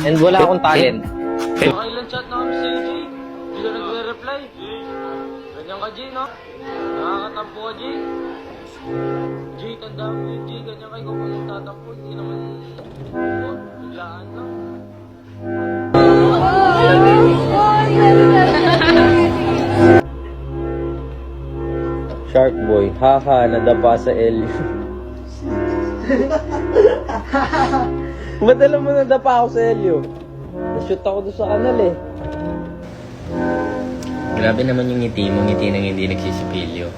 And wala akong talent. Nakailan chat namin si AJ. Hindi ka nagre-reply. Ganyan ka, G, no? Nakakatampo ka, G. G, tanda mo yun, G. Ganyan ka, ikaw kung tatampo. Hindi naman, biglaan lang. Shark Boy, haha, nadapa sa Elio. Ba't alam mo nadapa ako sa Elio? Na-shoot ako doon sa kanal eh. Grabe naman yung ngiti mo, ngiti nang hindi nagsisipilyo.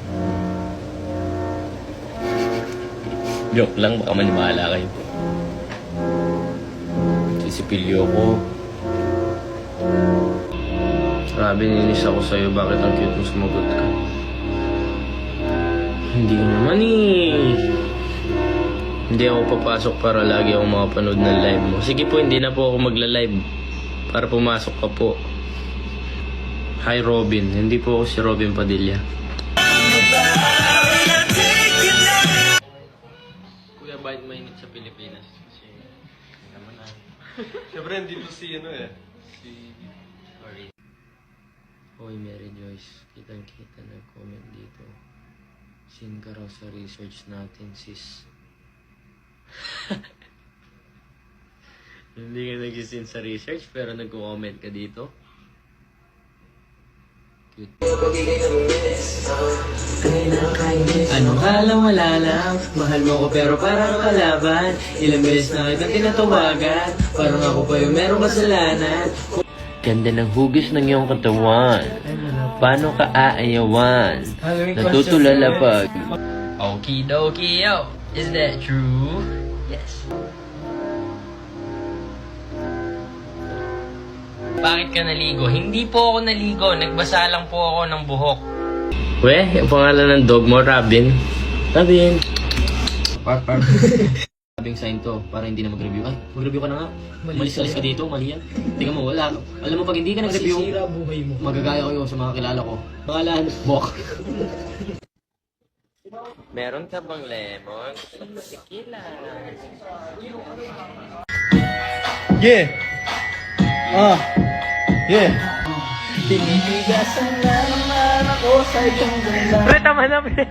Joke lang, baka maniwala kayo. Sisipilyo ko. Grabe, ninis ako sa'yo, bakit ang cute mo sumagot ka? Hindi ko naman eh. Hindi ako papasok para lagi ako makapanood ng live mo. Sige po, hindi na po ako magla-live para pumasok ka po. Hi Robin, hindi po ako si Robin Padilla. Kuya, bakit mainit sa Pilipinas? Kasi naman na. Siyempre, nandito si ano eh. Sorry. Hoy Mary Joyce, kitang-kita nag-comment dito. Sin ka raw sa research natin, sis. Hindi ka nag-sin sa research pero nag-comment ka dito. Cute. Anong kala wala lang? Mahal mo ko pero parang kalaban. Ilang beses na kitang tinatawagan. Parang ako pa yung merong kasalanan. Ganda ng hugis ng iyong katawan. Paano ka aayawan? Natutulala pag... Okidoki yo! Is that true? Yes. Bakit ka naligo? Hindi po ako naligo. Nagbasa lang po ako ng buhok. Weh, yung pangalan ng dog mo, Robin. Robin. Sabing sign to, para hindi na mag-review. Ay, mag-review ka na nga. Malis-alis ka dito, mali yan. Tingnan mo, wala. Alam mo, pag hindi ka nag-review, magagaya ko yung sa mga kilala ko. Pangalan, Bok. Meron ka bang lemon? Tequila. Yeah! Yeah! Tinitigasan na naman ako sa iyong ganda. Pre, tama na, pre.